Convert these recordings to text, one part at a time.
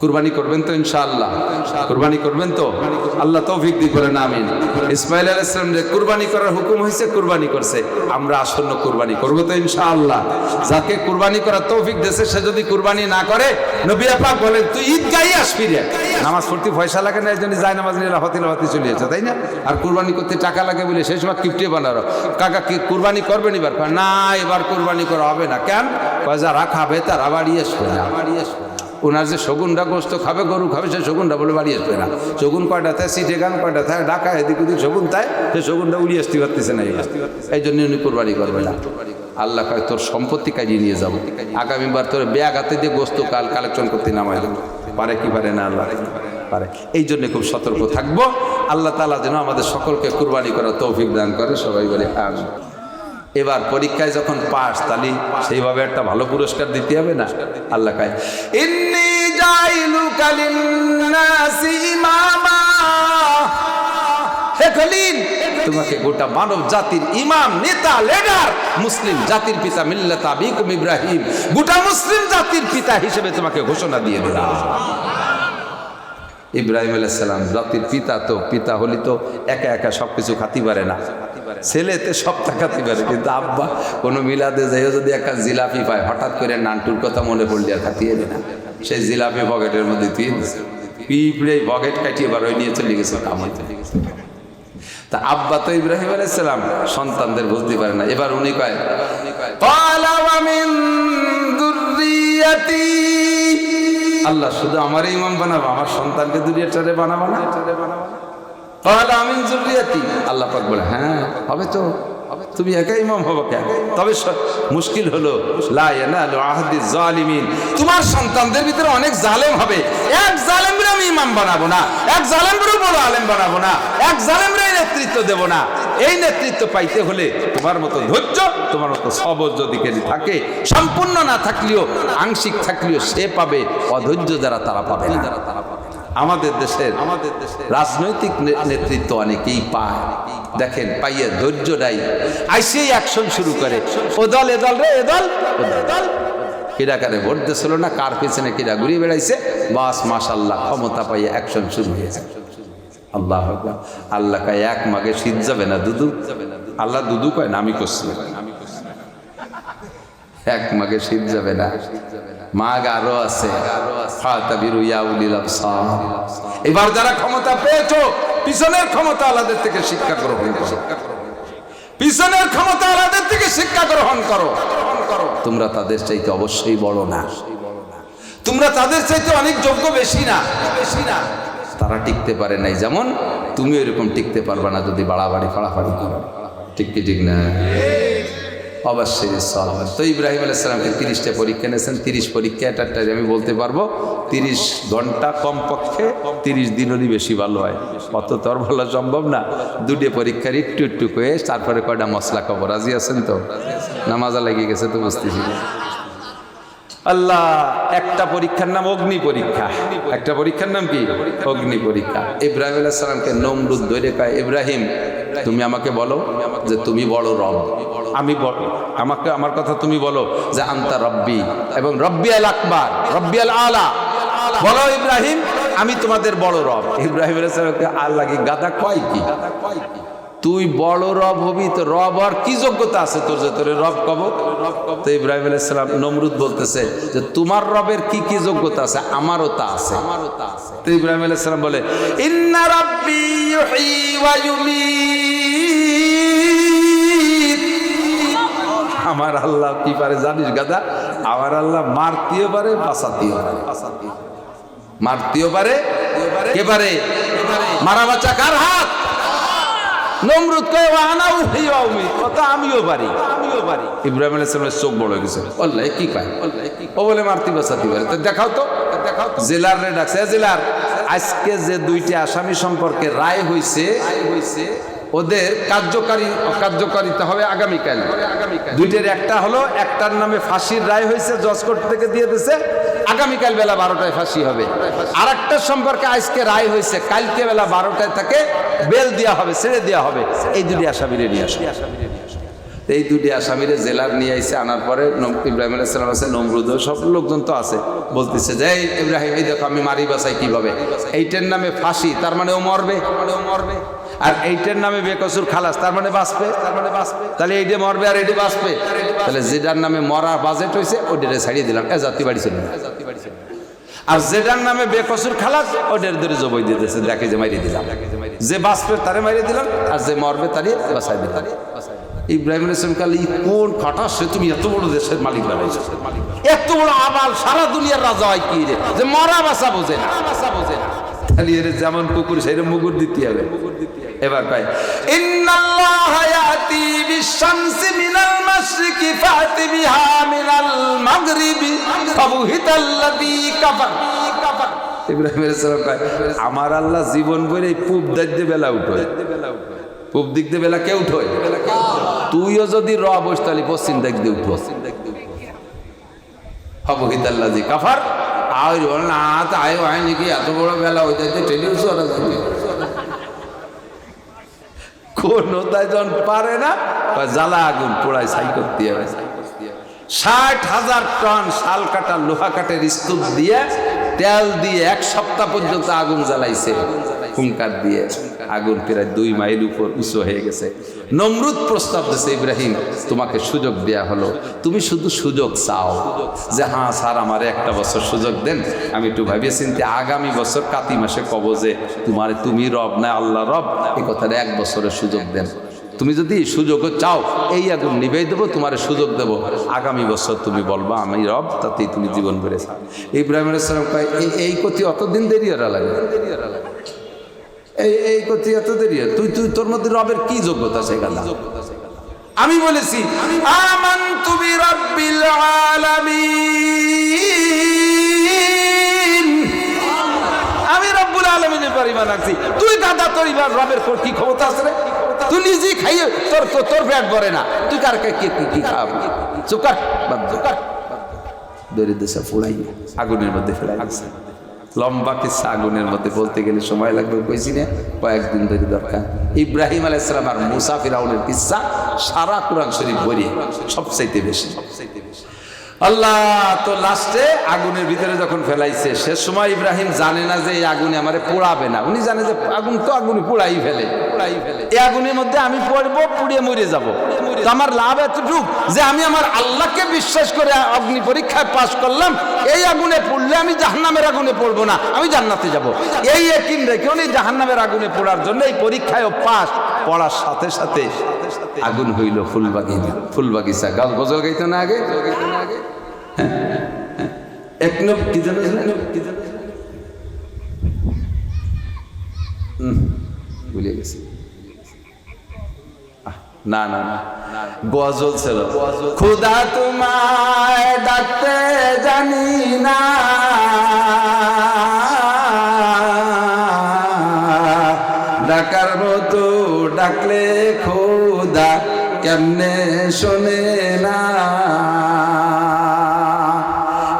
কুরবানি করবেন তো ইনশাআল্লাহ? কুরবানি করবেন তো? আল্লাহ তৌফিক দিক বলেন আমিন। ইসমাইল আলাইহিস সালাম যে কুরবানি করার হুকুম হয়েছে, কুরবানি করছে। আমরা আসন্ন কুরবানি করব তো ইনশাআল্লাহ। যাকে কুরবানি করার তৌফিক দিয়েছে সে যদি কুরবানি না করে, নবী পাক বলেন তুই ঈদগাহে আসবি রে। নামাজ পড়তে পয়সা লাগে না, এই জন্য যায় নামাজ নিয়ে লাফাতে চলে যাচ্ছে, তাই না? আর কুরবানি করতে টাকা লাগে বলে সেই সময় কিপটে বানারো, কাকা কি কুরবানি করবেন এবার? না, এবার কুরবানি করা হবে না। কেন? যারা খাবে তারা বাড়ি আসবে না। ওনার যে শগুনটা গোস্ত খাবে, গরু খাবে, সে শগুনটা বলে বাড়ি আসবে না। শগুন কয়টা থাকে, সিটে গান কয়টা থাকে, ঢাকা এদিক ওদিক শগুন তাই, সে শগুনটা উড়িয়ে আসতে পারতেছে না। এই জন্য উনি কুরবানি করবে না। আল্লাহ কয় তোর সম্পত্তি কাজিয়ে নিয়ে যাবো, আগামীবার তোর ব্যাগ হাতে দিয়ে গোস্ত কালেকশন করতে নামাই দেবো। পারে কি পারে না? আল্লাহ পারে। এই জন্য খুব সতর্ক থাকবো। আল্লাহ তাআলা যেন আমাদের সকলকে কুরবানি করার তৌফিক দান করে, সবাই বলে আমিন। এবার পরীক্ষায় যখন পাস, তাহলে সেইভাবে একটা ভালো পুরস্কার দিতে হবে না? আল্লাহ কয় ইন্নী জাইলুকা লিন্নাসি ইমামা, হে খলিল তোমাকে গোটা মানব জাতির ইমাম, নেতা, লিডার, মুসলিম জাতির পিতা মিল্লাত আবিকুম ইব্রাহিম, গোটা মুসলিম জাতির পিতা হিসেবে তোমাকে ঘোষণা দিয়ে দিলাম। ইব্রাহিম আলাইহিস সালাম জাতির পিতা, তো পিতা হলি তো একা একা সবকিছু খাতি পারে না, ছেলেতে সবটা খাতি পারে, কিন্তু আব্বা কোনো মিলাদে যাইও যদি একটা জিলাপি পায়, হঠাৎ করে নান্টুর কথা মনে পড়লে আর খাতিয়ে না, সেই জিলাপি পকেটের মধ্যে দিয়ে পিঁপড়ে পকেট কাটিয়ে বার ওই নিয়ে চলে গেছে কামাইতে। তা আব্বা তো ইব্রাহিম আলাইহিস সালাম সন্তানদের বুঝতে পারে না। এবার উনি কয় ক্বালা ওয়া মিন যুররিয়াতি, আল্লাহ শুধু আমার ইমাম বানাবো, আমার সন্তানকে দুনিয়াটারে বানাবো না? ক্বালা মিন যুররিয়াতি, আল্লাহ পাক বলে হ্যাঁ হবে তো, তুমি একা ইমাম হবে কেন? তবে মুশকিল হলো লা ইয়ানালু আহদিজ জালিমিন, তোমার সন্তানদের ভিতরে অনেক জালেম হবে, এক জালেমরে আমি ইমাম বানাবো না, এক জালেমরে বড় আলেম বানাবো না, এক জালেমরে নেতৃত্ব দেব না। এই নেতৃত্ব পাইতে হলে তোমার মতো ধৈর্য, তোমার মতো সবর যদি থাকে, সম্পূর্ণ না থাকলেও আংশিক থাকলেও সে পাবে, অধৈর্য যারা তারা পাবে না। আমাদের দেশের রাজনৈতিক নেতৃত্ব অনেকেই পায়, দেখেন পাইয়ে ধৈর্য নাই, আইসেই অ্যাকশন শুরু করে, ও দল এ দল রে, এ দল কিরা কারে ভোট দিছিল না, কার পেছনে কিরা ঘুরিয়ে বেড়াইছে, বাস মাশাআল্লাহ ক্ষমতা পাইয়ে অ্যাকশন শুরু হয়েছে। আল্লাহ আল্লাহ কয় এক মাগে শীত যাবে না দুদু, আল্লাহ দুদু কয় না, আমি করছি, এক মাগে শীত যাবে না, মাগ আরো আছে। এবার যারা ক্ষমতা পেয়েছো, পিছনের ক্ষমতা আলাদের থেকে শিক্ষা গ্রহণ করো, পিছনের ক্ষমতা আলাদের থেকে শিক্ষা গ্রহণ করো। তোমরা তাদের চাইতে অবশ্যই বড় না, তোমরা তাদের চাইতে অনেক যোগ্য বেশি না। তারা টিকতে পারে নাই, যেমন তুমি এরকম টিকতে পারবে না যদি বাড়াবাড়ি ফাড়াফাড়ি করো। ঠিক কি ঠিক না? অবশ্যই। তো ইব্রাহিম আলাইহিস সালামকে 30টা পরীক্ষা নিয়েছেন, 30 পরীক্ষা একটা আমি বলতে পারবো 30 ঘন্টা কমপক্ষে, 30 দিনেরই বেশি ভালো হয়, অত তো আর বলা সম্ভব না। 2টে পরীক্ষার একটু একটু করে তারপরে কয়টা মশলা খাবো, রাজি আছেন তো? নামাজা লেগে গেছে তো বুঝতেছি। আল্লাহ একটা পরীক্ষার নাম অগ্নি পরীক্ষা, একটা পরীক্ষার নাম কি? অগ্নি পরীক্ষা। ইব্রাহিম আলাইহিস সালামকে নমরুদ ধরে কয় ইব্রাহিম তুমি আমাকে বলো যে তুমি বড় রব, আমি আমাকে আমার কথা তুমি বলো যে আনতা রব্বি এবং রব্বি আল আকবার রব্বি আল আলা, বলো ইব্রাহিম আমি তোমাদের বড় রব। ইব্রাহিম আলাইহিস সালামকে আল্লাহ কি গাদা কয় কি? তুই বড় রব হবি তো রব আর কি যোগ্যতা আছে তোর যে তোর রব কব? তো ইব্রাহিম আলাইহিস সালাম নমরুদ বলতেছে যে তোমার রবের কি কি যোগ্যতা আছে, আমারও তা আছে। তো ইব্রাহিম আলাইহিস সালাম বলে ইন্না রাব্বি ইউহয়ি ওয়া ইউমীত, আমার আল্লাহ কি পারে জানিস গাদা? আমার আল্লাহ মারতেও পারে বাঁচাতেও পারে। মারতেও পারে, কে পারে? মারা বাঁচা কার হাত? নমরুদ কয় আনা উহি ওয়া উমীত, কথা আমিও পারি। ইব্রাহিম আলাইহিস সালামের চোখ বড় হয়ে গেছে, আল্লাহ কি পায়? ও বলে মারতে বাঁচাতে পারে। তো দেখাও তো, জেলার রে ডাকছে, জেলার আজকে যে 2টি আসামি সম্পর্কে রায় হইছে, ওদের কার্যকারিতা হবে আগামীকাল। 2টের একটা হলো, একটার নামে ফাঁসির রায় হয়েছে, জজ কোর্ট থেকে দিয়ে দিয়েছে, আগামীকাল বেলা 12টায় ফাঁসি হবে। আর একটা সম্পর্কে আজকে রায় হয়েছে, কালকে বেলা 12টায় তাকে বেল দেওয়া হবে, ছেড়ে দেওয়া হবে। এই 2টি আসামিরে নিয়ে আসে। এই দুটি আসামিরে জেলার নিয়ে আইসে, আনার পরে ইব্রাহিম আলাইহিস সালাম আছে, নমরুদ, সব লোকজন তো আছে, বলতেছে যে এই ইব্রাহিম, এই দেখো আমি মারি বাসাই কিভাবে, এইটার নামে ফাঁসি, তার মানে ও মরবে, আর এইটার নামে বেকসুর খালাস, তার মানে বাঁচবে, তাহলে এইটা মরবে আর এইটা বাঁচবে, তাহলে যেটার নামে মরার বাজেট হয়েছে ওইটারে ছাড়িয়ে দিলাম, এ জাতি বাড়ি ছিল, আর যেটার নামে বেকসুর খালাস ওইটার ধরে জবাই দিতেছে, দেখে যে মারিয়ে দিলাম, যে বাঁচবে তারে মারিয়ে দিলাম, আর যে মরবে তারে বাঁচাই দিলাম। ইব্রাহিম আলাইহিস সালাম কাল কোন খাটাসে তুমি এত বড় দেশের মালিক বানাইছো, এত বড় আবাল, সারা দুনিয়ার রাজা হয় কি রে, যে মরা বাঁচা বোঝে না, খালি এর যেমন কুকুর সেরকম মুগুর দিতে হবে। এবার কয় ইন্নাল্লাহা ইয়াতি বিশ-শামসি মিনাল মাশরিকি ফাতি বিহা মিনাল মাগরিবি ফাবুহিতাল্লাযী কাফার। ইব্রাহিম আলাইহিস সালাম কয় আমার আল্লাহ জীবন ভরে পূব দিক দিয়ে বেলা উঠোয়, পূব দিক দিয়ে বেলা কে উঠোয়, তুইও যদি র বস তাহলে পশ্চিম দিক দিয়ে উঠো, ফাবুহিতাল্লাযী কাফার। আর বল না তাই হয় নাকি, এত বড় বেলা ওই যাইতে টেলিভিশন কোন যখন পারে না, জ্বালা আগুন পোড়ায় ছাই করতে হবে, 60,000 টন শাল কাটা লোহা কাঠের স্তূপ দিয়ে তেল দিয়ে 1 সপ্তাহ পর্যন্ত আগুন জ্বালাইছে, হুঙ্কার দিয়ে আগুন প্রায় 2 মাইল উপর উঁচু হয়ে গেছে। নমরুদ প্রস্তাব দিয়েছে ইব্রাহিম তোমাকে সুযোগ দেয়া হলো, তুমি শুধু সুযোগ চাও যে হ্যাঁ স্যার আমার একটা বছর সুযোগ দেন, আমি একটু ভাবিয়ে চিন্তে আগামী বছর কাতি মাসে কব যে তুমি রব না আল্লাহ রব, এই কথাটা 1 বছরের সুযোগ দেন, তুমি যদি সুযোগও চাও এই আগুন নিবেই দেবো, তোমার সুযোগ দেবো, আগামী বছর তুমি বলবা আমি রব, তাতেই তুমি জীবন বেড়েছ। ইব্রাহিম আলাইহিস সালাম কয় এই কথি অতদিন দেরি হওয়া লাগে, এই কথি এত দেরি, তুই তোর মধ্যে রবের কি যোগ্যতা সেখানে? আমি বলেছি আমানতু বিরাব্বিল আলামিন, আমি রব্বুল আলামিনের পর ঈমান রাখছি, তুই দাদা তোর রবের কি ক্ষমতা আছে রে? তুই নিজেই খাইয়ে তোর পেট ভরে না, তুই কার কি খাবি? চুকার দড়ি দেশে ফুলাই আগুনের মধ্যে ফেলাই দিচ্ছে। লম্বা কিসা আগুনের মধ্যে বলতে গেলে সময় লাগবে, কইছি না কয়েকদিন ধরে দরকার। ইব্রাহিম আলাইহিস সালাম আর মুসা ফিরাউনের কিসা সারা কোরআন শরীফ ভরে সবচাইতে বেশি। আল্লাহ তো লাস্টে আগুনের ভিতরে যখন ফেলাইছে, সে সময় ইব্রাহিম জানে না যে এই আগুনে আমারে পোড়াবে না, উনি জানে যে আগুন তো আগুনে পোড়াই ফেলে, এই আগুনের মধ্যে আমি পড়বো, পুড়িয়ে মরে যাব, তো আমার লাভ এতটুক যে আমি আমার আল্লাহকে বিশ্বাস করে অগ্নি পরীক্ষায় পাশ করলাম, এই আগুনে পড়লে আমি জাহান্নামের আগুনে পড়বো না, আমি জান্নাতে যাব, এই ইয়াকিন রেখে উনি জাহান্নামের আগুনে পড়ার জন্য এই পরীক্ষায়ও পাশ, পড়ার সাথে সাথে আগুন হইল ফুল বাগিচা। গজল গাইতো না আগে, এক কি জানো ভুলে গেছি, না না না গজল ছিল, খুদা তোমায় ডাকতে জানি না, ডাকার মতো ডাকলে খোদা কেমনে শোনে না,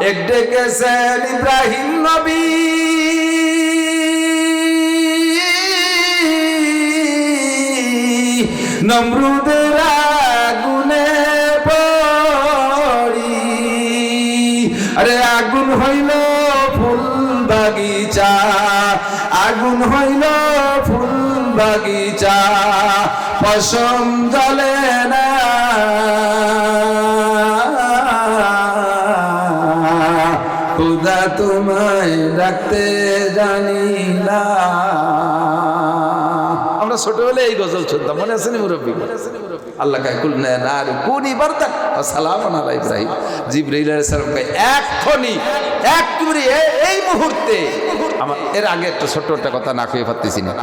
এক ডেকেছেন ইব্রাহিম নবী, নমরুদের আগুনে পড়ি, আরে আগুন হইল ফুল বাগিচা, আগুন হইল ফুল বাগিচা, পশম জ্বলে না, খুদা তোমায় ডাকতে জানি না। আমরা ছোটবেলায় এই গজল শুনতাম, মনে আছে নি মুরব্বী? আল্লাহ কাকুল নেন আর কোন ইবারতাক আসসালামু আলা ইব্রাহিম, জিবরাইল আলাইহিস সালাম কয় এক্ষুনি একবারে এই মুহূর্তে। আমার এর আগে একটা ছোট্ট একটা কথা না কয়ে পারতেছি না,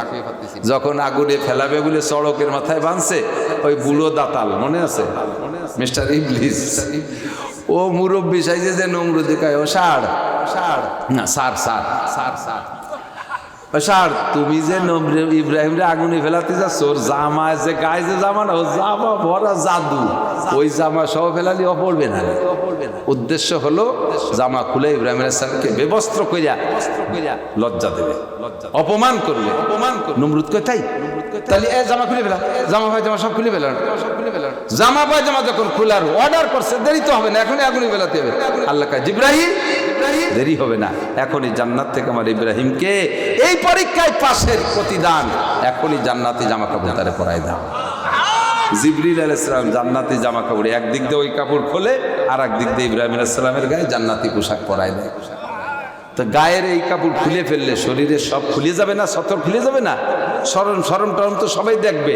যখন আগুনে ফেলাবে বলে সড়কের মাথায় বাঁধছে ওই বুড়ো দাতাল, মনে আছে মিস্টার ইবলিস, ও মুরব্বী সাইজে যে নমরুদে কয় ও সার না সার সার, তুমি যে ইব্রাহিম রে আগুনে ফেলাতে যাচ্ছ, ওর জামা যে গায়ে যে জামা না, ও জামা ভরা জাদু, ওই জামা সহ ফেলালি ও পড়বে না। উদ্দেশ্য হলো জামা খুলে ইব্রাহিম আলাইহিস সালামকে বেবস্ত্র কইরা লজ্জা দেবে, অপমান করবে। নমরুদ কয় তাই তাহলে জামা খুলে ফেলা, জামা পায়জামা সব খুলে ফেলার, জামা পায়জামা যখন খোলার অর্ডার করছে দেরি তো হবে না, এখনই আগুনই বেলাতে হবে। আল্লাহ কয় জিবরাইল দেরি হবে না, এখনই জান্নাত থেকে আমার ইব্রাহিমকে এই পরীক্ষায় পাশের প্রতিদান, এখনই জান্নাতি জামা কাপড় তারে পরাই দাও। জিবরিল আলাইহিস সালাম জান্নাতি জামা কাপড়, একদিক দিয়ে ওই কাপড় খোলে আর একদিক দিয়ে ইব্রাহিম আলাইহিস সালামের গায়ে জান্নাতি পোশাক পরাই দেয়। তো গায়ের এই কাপড় খুলে ফেললে শরীরের সব খুলে যাবে না, সতর খুলে যাবে না, শরম টরম তো সবাই দেখবে।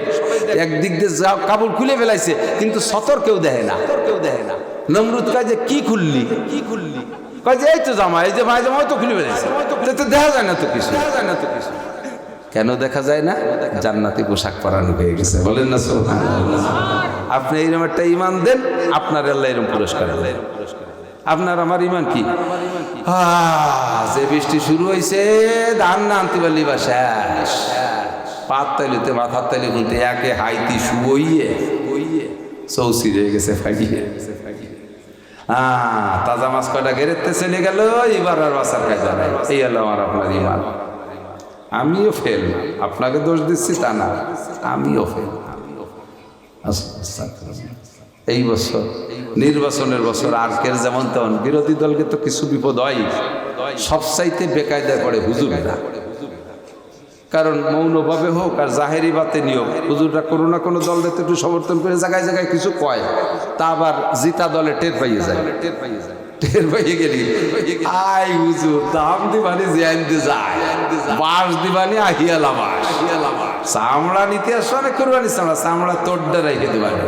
একদিক দিয়ে কাপড় খুলে ফেলাইছে কিন্তু সতর কেউ দেখে না, নমরুদ কয় যে কি খুললি, কয় যে এই তো জামা, এই যে পায়জামা তো খুলে ফেলাইছে, তো দেখা যায় না তো কিছু। কেন দেখা যায় না? জান্নাতি পোশাক পরানো হয়ে গেছে, বলেন না সুবহানাল্লাহ। আপনি এরকম একটা ঈমান দেন, আপনার আল্লাহ এরকম পুরস্কার দেন। আপনার আমার ঈমান কি? যে বৃষ্টি শুরু হয়েছে ধান না আনতে পারলি বা শেষ, পাত তাইলিতে মাথার তাইলি বলতে একে হাইতি শুয়ে চৌসি হয়ে গেছে ফাইয়ে। তাজা মাছ কয়টা গেরেতে চলে গেল, এবার আর বাসার কায়দা নাই। এই হলো আমার আপনার ঈমান। আমিও ফেল, আপনাকে দোষ দিচ্ছি তা না, আমিও ফেল। এই বছর নির্বাচনের বছর, আজকের যেমন তেমন বিরোধী দলকে তো কিছু বিপদ হয়, সবচাইতে বেকায়দা করে হুজুরেরা। কারণ মৌনভাবে হোক আর জাহেরি বাতে নিয়োগ, হুজুররা কোনো না কোনো দলকে একটু সমর্থন করে জায়গায় জায়গায় কিছু কয়, তা আবার জিতা দলে টের পাইয়ে যায়, টের পাইয়ে গেলি আই হুজুর দাম দিবানি জিয়াইতে যায়, বাস দিবানি আহিয়ালা বাস, চামড়া নিতে আসো অনেক কোরবানি চামড়া, চামড়া তোড্ডা রেখে দিবানি,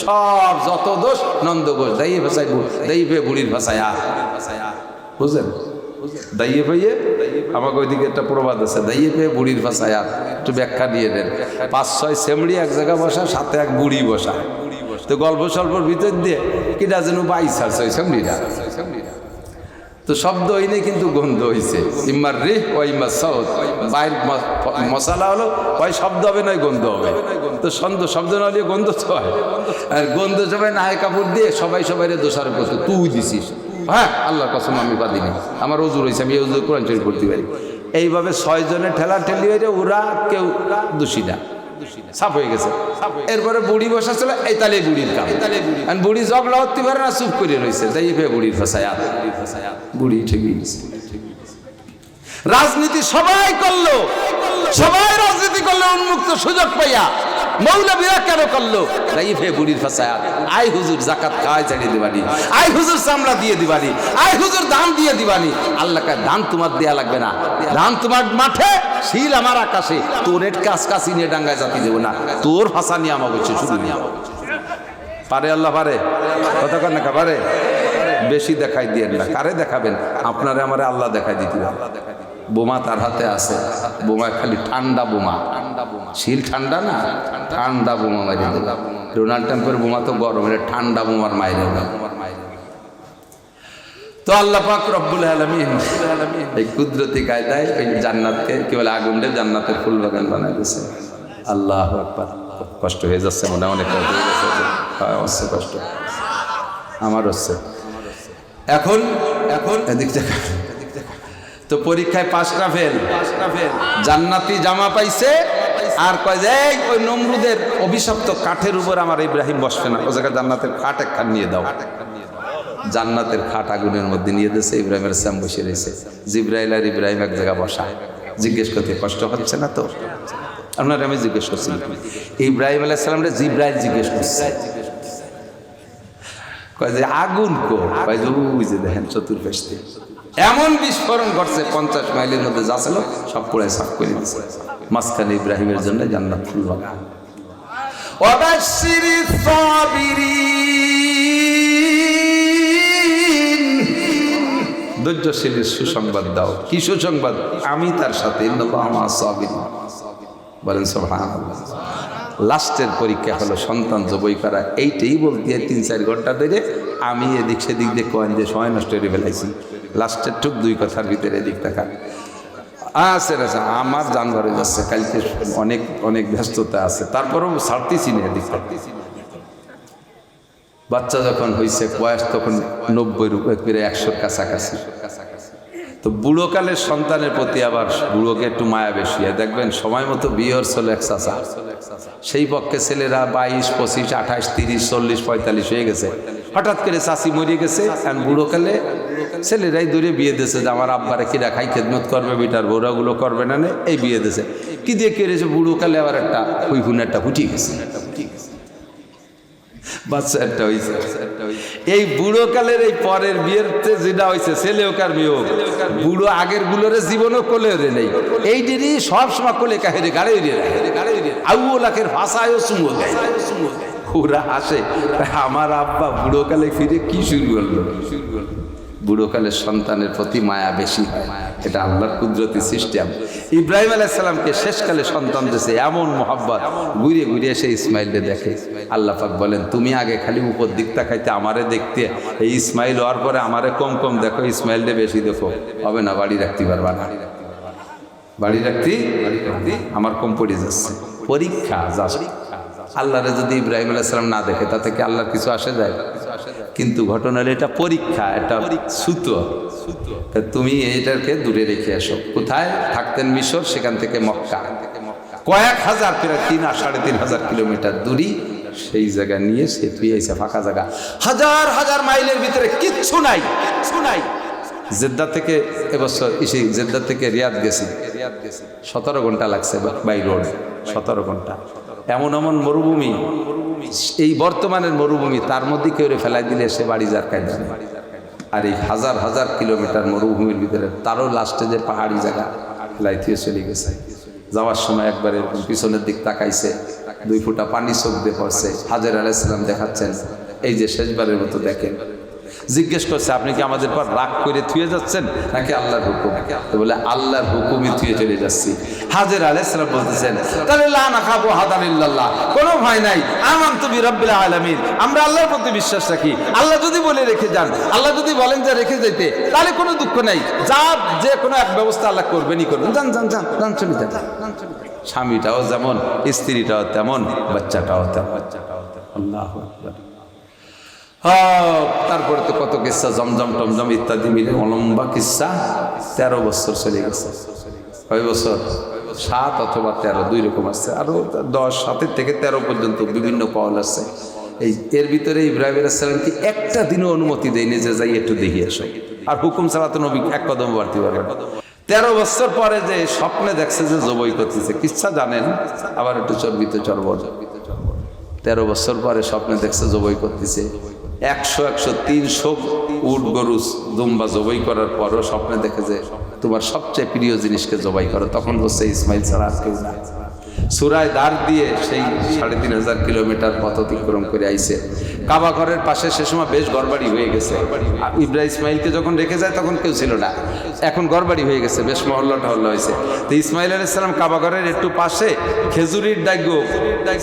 সব যত দোষ নন্দ ঘোষ দাইয়ে ভাষায়, দাইয়ে পেয়ে বুড়ির ভাষায়, বুঝলেন? দাইয়ে পেয়ে আমাকে ওইদিকে একটা প্রবাদ আছে, দাইয়ে পেয়ে বুড়ির ভাষায়, একটু ব্যাখ্যা দিয়ে দেন। 5-6 সেমড়ি এক জায়গায় বসা, সাথে এক বুড়ি বসা, তো গল্প স্বল্পর ভিতর দিয়ে কিটা যেন বাইশ ছাড়ছে ওই সেমড়িরা, তো শব্দ হইনি কিন্তু গন্ধ হইছে, ইম্মার রে ও ইম্মার সাউথ, বাইর মশালা হলো ওই শব্দ হবে নয় গন্ধ হবে, তো শব্দ না হলে গন্ধ তো হয়, আর গন্ধ সবাই নাহে কাপড় দিয়ে সবাই সবাইরে দোষারোপ করছে, তুই দিছিস। হ্যাঁ আল্লাহর কসম আমি বাদিনি, আমার ওজুর হয়েছে, আমি এই ওজুর কোরআন শরীফ পড়তে পারি। এইভাবে 6 জনের ঠেলা ঠেলি হয়ে ওরা কেউ দোষী না, সাফ হয়ে গেছে। এরপরে বুড়ি বসা ছিল, এই তালে বুড়ির কাম, বুড়ি ঝগড়া হতে পারে না, চুপ করে রয়েছে, তাই বুড়ির ভাষায় বুড়ি ঠিকই গেছে। রাজনীতি সবাই করলো, সবাই রাজনীতি করলো উন্মুক্ত সুযোগ পাইয়া, মৌলবীরা কেন করলো? তাই বুড়ির ভাষায় আই হুজুর জাকাত খাওয়াই ছাড়িয়ে দিবানি, আই হুজুর চামড়া দিয়ে দিবানি, আই হুজুর দান দিয়ে দিবানি। আল্লাহ কাছে দান তোমার দেয়া লাগবে না, দান তোমার মাঠে, শিল আমার আকাশে, তোর এট কাছকাছি নিয়ে ডাঙ্গায় জাতি দেবো না, তোর ভাষা নিয়ে আমার বলছে শুধু নিয়ে পারে। আল্লাহ পারে, কথা কর না পারে, বেশি দেখাই দিয়ে না। কারে দেখাবেন? আপনারে আমারে আল্লাহ দেখাই দিতে। বোমা তার হাতে আছে, বোমা খালি ঠান্ডা বোমা, শিল ঠান্ডা না, ঠান্ডা বোমা মাইরে দেবে। ডোনাল্ড ট্রাম্পের বোমা তো গরম, এটা ঠান্ডা বোমার মাইরে। তো আল্লাহ পাক রব্বুল আলামিন এই কুদরতি কায়দায় এই জান্নাতকে কি বলে, আগুনটা জান্নাতের ফুল বাগান বানাই দিয়েছে। আল্লাহু আকবার। কষ্ট হয়ে যাচ্ছে মনে, অনেক হচ্ছে কষ্ট আমার হচ্ছে। এখন এদিক থেকে তো পরীক্ষায় 5টা ফেল, জান্নাতি জামা পাইছে, আর কয় যে ওই নমরুদের অভিশপ্ত কাঠের উপর আমার ইব্রাহিম বসবে না, ও জায়গায় জান্নাতের খাট একখান নিয়ে দাও। জান্নাতের খাট আগুনের মধ্যে নিয়ে দিয়েছে, ইব্রাহিম আলাইহিস সালাম বসে রয়েছে, জিবরাইল আর ইব্রাহিম এক জায়গায় বসা। জিজ্ঞেস করতে কষ্ট হচ্ছে না তো? আপনারা আমি জিজ্ঞেস করছি, ইব্রাহিম আলাইহিস সালামরে জিবরাইল জিজ্ঞেস করছে, কয় যে আগুন কো? কয় যে ওই যে দেখেন চতুর্পাশে এমন বিস্ফোরণ ঘটছে, 50 মাইলের মধ্যে যা ছিল সব পুরাই সাফ করে দিয়েছে। মাঝখানে ইব্রাহিমের জন্য জান্নাত ফুল বাগান। ওয়াবাশশিরিস সাবিরিন, ধৈর্যশীলের সুসংবাদ দাও। কি সুসংবাদ? আমি তার সাথে, ইন্নাল্লাহা মা'আস সাবিরিন। বলেন সুবহানাল্লাহ। লাস্টের পরীক্ষা হলো সন্তান জবাই করা। এইটাই বলতে 3-4 ঘন্টা ধরে আমি এদিক সেদিক দিয়ে কয়েন দিয়ে সময় নষ্ট করে ফেলাইছি। লাস্টের টুক 2 কথার ভিতরে এদিক দেখা আছে, আমার জানবার হয়ে যাচ্ছে, কালকে অনেক ব্যস্ততা আছে, তারপরেও ছাড়তেছি না এদিক। বাচ্চা যখন হয়েছে বয়স তখন 90 উপরে 100-র কাছাকাছি, তো বুড়োকালের সন্তানের প্রতি আবার বুড়োকে একটু মায়া বেশি হয়। দেখবেন সময় মতো বিয়ে হচ্ছিল এক চাচা, সেই পক্ষে ছেলেরা 22, 25, 28, 30, 40, 45 হয়ে গেছে। হঠাৎ করে চাচি মরিয়ে গেছে, কারণ বুড়োকালে ছেলেরাই ধরে বিয়ে দিয়েছে যে আমার আব্বারে কিরা খাই খেদমত করবে, বিটার বউরাগুলো করবে না, এই বিয়ে দিয়েছে। কি দিয়ে কেড়েছে বুড়োকালে আবার একটা হুইফুন একটা ফুটি গেছে, বাচ্চা একটা হয়েছে। এই বুড়োকালের এই পরের বিয়ের যেটা হয়েছে ছেলে হোক আর মেয়ে হোক, বুড়ো আগের গুলোরে জীবনও কোলে রে নেই, এই দিনই সব সময় কোলে কাহিরে গাড়ি আউ লাখের ভাষায়ও চুমো দেয়। ওরা আসে আমার আব্বা বুড়োকালে ফিরে কি শুরু করলো। বুড়োকালের সন্তানের প্রতি মায়া বেশি হয়, এটা আল্লাহর কুদরতি সিস্টেম। ইব্রাহিম আলাইহিস সালামকে শেষকালে সন্তান দিয়েছে, এমন মোহাব্বত, ঘুরিয়ে ঘুরিয়ে সে ইসমাইলকে দেখে। আল্লাহ পাক বলেন তুমি আগে খালি উপর দিক তাকাইতে আমারে দেখতে, এই ইসমাইল হওয়ার পরে আমারে কম কম দেখো, ইসমাইলকে বেশি দেখো, হবে না, বাড়ি রাখতে পারবা না, বাড়ি রাখতে আমার কম পড়ে যাচ্ছে। পরীক্ষা যাচ্ছে। আল্লাহরে যদি ইব্রাহিম আলাইহিস সালাম না দেখে তাতে কি আল্লাহর কিছু আসে যায়? কিন্তু ঘটনা হলো এটা পরীক্ষা, এটা ছুতো। তুমি এইটাকে দূরে রেখে আসো। কোথায় থাকতেন? মিশর, সেখান থেকে মক্কা কয়েক হাজার, প্রায় 3,500 কিলোমিটার দূরি, সেই জায়গা নিয়ে সে তুই এসে ফাঁকা জায়গা, হাজার হাজার মাইলের ভিতরে কিচ্ছু নাই, কিচ্ছু নাই। জেদ্দা থেকে এবছর সেই জেদ্দা থেকে রিয়াদ গেছি, 17 ঘন্টা লাগছে বাই রোড, 17 ঘন্টা। এমন এমন মরুভূমি, এই বর্তমানের মরুভূমি, তার মধ্যে কেউ ফেলাই দিলে সে বাড়ি যার কায়দা নেই। আর এই হাজার হাজার কিলোমিটার মরুভূমির ভিতরে তারও লাস্টে যে পাহাড়ি জায়গা ফেলাই দিয়ে চলে গেছে। যাওয়ার সময় একবারে পিছনের দিক তাকাইছে, 2 ফোঁটা পানি চোখ দিয়ে পড়ছে। হাজর আলাইহিস সালাম দেখাচ্ছেন, এই যে শেষবারের মতো দেখেন। জিজ্ঞেস করছে আপনি কি আমাদের পর রাগ করে থুয়ে যাচ্ছেন নাকি আল্লাহর হুকুম? তো বলে আল্লাহর হুকুমই থুয়ে চলে যাচ্ছি। হাজর আলাইহিস সালাম বলতেছেন তাহলে লা নাখাবু হাদান ইল্লাল্লাহ, কোনো ভয় নাই, আমানতু বিরাব্বিল আলামিন, আমরা আল্লাহর প্রতি বিশ্বাস রাখি। আল্লাহ যদি বলে রেখে যান, আল্লাহ যদি বলেন যে রেখে যেতে, তাহলে কোনো দুঃখ নাই, যা যে কোনো এক ব্যবস্থা আল্লাহ করবেনই করবেন, যান যান যান যান চলে যান। স্বামীটাও যেমন, স্ত্রীটাও তেমন, বাচ্চাটাও তেমন। আল্লাহু আকবার। তারপরে তো কত কিস্সা, জমজম টমজম ইত্যাদি মিলে লম্বা কিস্সা। 13 বছর চলে গেছে। কয় বছর? 7 অথবা 13, 2 রকম আসছে। আরো 10, 7 থেকে 13 পর্যন্ত বিভিন্ন কল আছে। এই এর ভিতরে ইব্রাহিম আলাইহিস সালামকে একটা দিনও অনুমতি দেয়নি যে যাই একটু দেখে আসো, আর হুকুম ছাড়া তো নবী এক কদম বাড়তে পারবে না। 13 বছর পরে যে স্বপ্নে দেখছে যে জবাই করতেছে, কিচ্ছা জানেন, আবার একটু চর্বিত চর্বণ। 13 বছর পরে স্বপ্নে দেখছে জবাই করতেছে। 100, 300 উট গরু দুম্বা জবাই করার পরও স্বপ্নে দেখে যে তোমার সবচেয়ে প্রিয় জিনিসকে জবাই করো। তখন বলছে ইসমাইল ছাড়া আর কেউ না। সূরায় দার দিয়ে সেই 3500 কিলোমিটার পথ অতিক্রম করে আইছে। কাবা ঘরের পাশে সে সময় বেশ ঘরবাড়ি হয়ে গেছে। ইব্রাহিম ইসমাইলকে যখন রেখে যায় তখন কেউ ছিল না, এখন ঘরবাড়ি হয়ে গেছে, বেশ মহল্লা টহল্লা হয়েছে। তো ইসমাইল আলাইহিস সালাম কাবা ঘরের একটু পাশে খেজুরির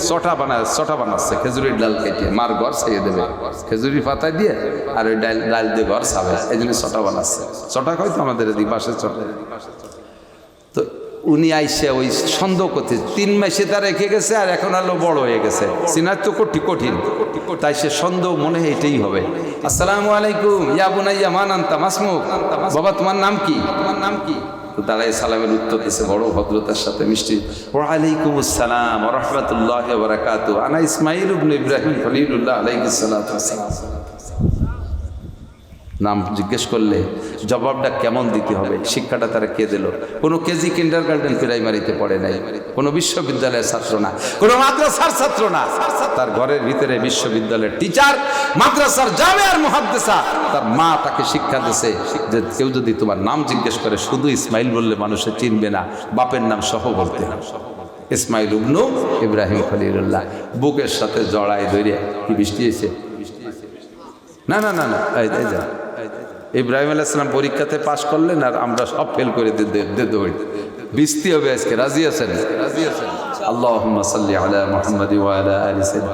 চটা বানাচ্ছে, খেজুরির ডাল কেটে মার ঘর ছাইয়ে দেবে, খেজুরি পাতা দিয়ে আর ওই ডাল দিয়ে ঘর ছাবে, এই জন্য চটা বানাচ্ছে। চটা হয়তো আমাদের এদিকে বাসের চটা। তো উনি আইসে ওই সন্দেহ করতে 3 মাসে তার রেখে গেছে, আর এখন আলো বড় হয়ে গেছে, চিনার তো কঠিন। তাই সে সন্দেহ মনে হয় এটাই হবে। আসসালামু আলাইকুম ইয়া বুনাইয়া মান আনতা মাসমুক, বাবা তোমার নাম কি? তোমার নাম কি? তো দাঁড়াই সালামের উত্তর দিয়েছে বড় ভদ্রতার সাথে, মিষ্টি। ওয়া আলাইকুম আসসালাম ওয়া রাহমাতুল্লাহি ওয়া বারাকাতুহু, আনা ইসমাঈল ইবনে ইব্রাহিম খলিলুল্লাহ আলাইহিস সালাতু ওয়াস সালাম। নাম জিজ্ঞেস করলে জবাবটা কেমন দিতে হবে, শিক্ষাটা তারা কে দিল? কোনো কেজি কিন্ডারগার্টেন প্রাইমারিতে পড়ে নাই, কোনো বিশ্ববিদ্যালয়ের ছাত্র না, কোনো মাদ্রাসার ছাত্র না। তার ঘরের ভিতরে বিশ্ববিদ্যালয়ের টিচার, মাদ্রাসার জামিয়ার মুহাদ্দিসা, তার মা তাকে শিক্ষা দিয়েছে যে কেউ যদি তোমার নাম জিজ্ঞেস করে শুধু ইসমাইল বললে মানুষে চিনবে না, বাপের নাম সহ বলতে না। ইসমাইল ইবনু ইব্রাহিম খলিলুল্লাহ বুকের সাথে জড়াই ধরে, কি বৃষ্টি এসে? না না না না, এই যা ইব্রাহিম আলাইহিস সালাম পরীক্ষাতে পাশ করলেন আর আমরা সব ফেল করে দৌড়ি। বৃষ্টি হবে আজকে, রাজি আছেন? আল্লাহুম্মা সাল্লি আলা মুহাম্মাদি ওয়া আলা আলি সাইয়্যিদিনা।